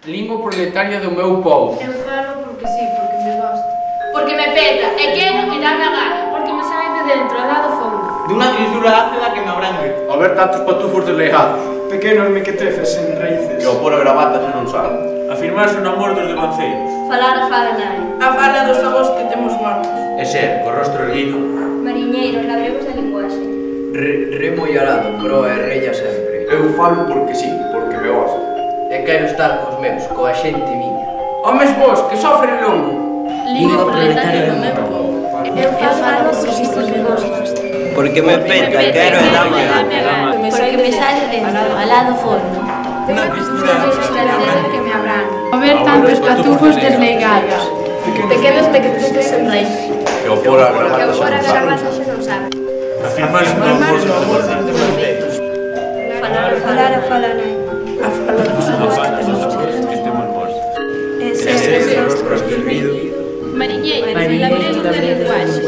Lingua proletaria do meu povo. Eu falo porque sí, porque me gosta. Porque me peta, e quero e dame a gana. Porque me sae de dentro, al lado fondo. Dunha grisura ácida que me abrangue. Ao ver tantos patufos desleijados. Pequenos mequetrefes en raíces. E ao pôr a gravata se non sabe. Afirmarse no amor dos devanceiros. Falar a fala nai. A fala dos avós que temos mortos. E ser, co rostro erguido. Mariñeiros, labregos da linguaxe. Remo e arado, proa e rella sempre. Eu falo porque sí, porque me gosto. E quero estar cos meus, coa xente miña. Homes vos, que sofren longo. Lingua proletaria do meu povo. Eu falo porque me gosta. Porque me peta, quero e dame a gana. Porque me sale dentro, al lado fondo. Unha grisura Que me abran. Ao ver tantos patufos desleigados. Pequenos mequetrefes en raíces. E ao pôr a gravata se non sabe. Afirmarse no amor dos devanceiros. Falar a fala nai. A fala dos avós que temos mortos. Ese rostro erguido. Mariñeiros, labregos da linguaxe.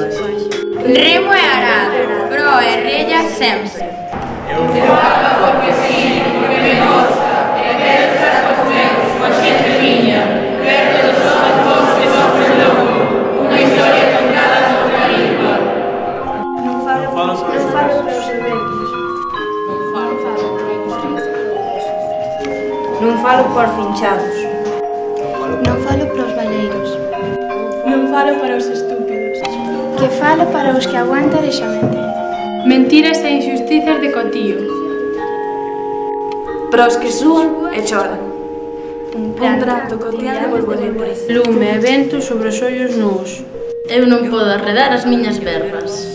Remo e arado, proa e rella sempre. Eu falo porque sí, porque me gosta, e quero estar cos meus, coa xente miña, perto dos homens vos que sofren logo, unha historia contada noutra lingua. Non falo para os serventes. Non falo por finchados. Non falo para os baleiros. Non falo para os estúpidos. Que falo para os que aguantan deixamente. Mentiras e injusticias de cotío. Para os que súan e choran. Un prato cotián de borboletas. Lume e vento sobre os ollos nus. Eu non podo arredar as miñas verbas.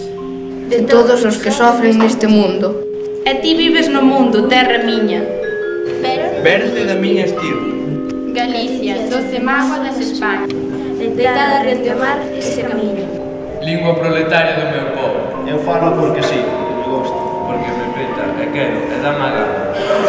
De todos os que sofren neste mundo. E ti vives no mundo, terra miña. Verde da miña estirpe. Galicia, doce mágoa das Españas. Deitada rente ao mar ese camiño. Lingua proletaria do meu povo. Eu falo porque sí, porque me gosto. Porque me peta, e quero e dame a gana.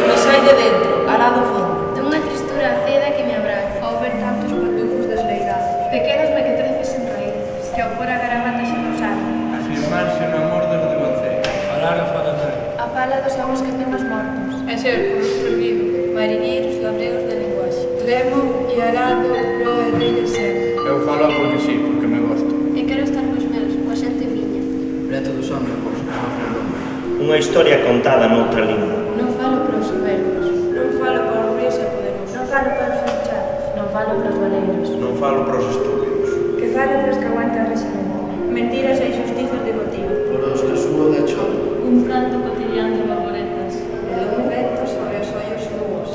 Me sai de dentro, arado fondo. Dunha tristura aceda que me abraza. Ao ver tantos patufos desleigados. Pequenos mequetrefes en raíces. Que ao pôr a gravata se non sabe. Afirmarse no amor dos devanceiros. Falar a fala nai. A fala dos avós que temos mortos. E ser por perdido. Mariñeiros, labregos da linguaxe. Remo e arado, proa e rella sempre. Eu falo porque sí, porque me gosto. E quero estar cos meus, coa xente miña. Preto dos homens vos que sofren longo. Unha historia contada noutra lingua. Non falo para os soberbios. Non falo para os ríos e poderosos. Non falo para os finchados. Non falo para os baleiros. Non falo para os estúpidos. Que falo para os que aguantan rexamento. Mentiras e injusticias de cotío. Por os que suban e choran. Un prato cotidiano de borboletas. E lume vento sobre os ollos nubos.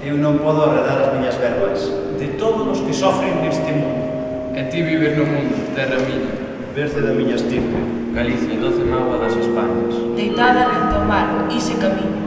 Eu non podo arredar as miñas verbas. De todos os que sofren neste mundo. E ti vives no mundo, terra miña. Verde da miña estirpe. Galicia, doce mágoa das Españas. Deitada rente ao mar, ese camiño.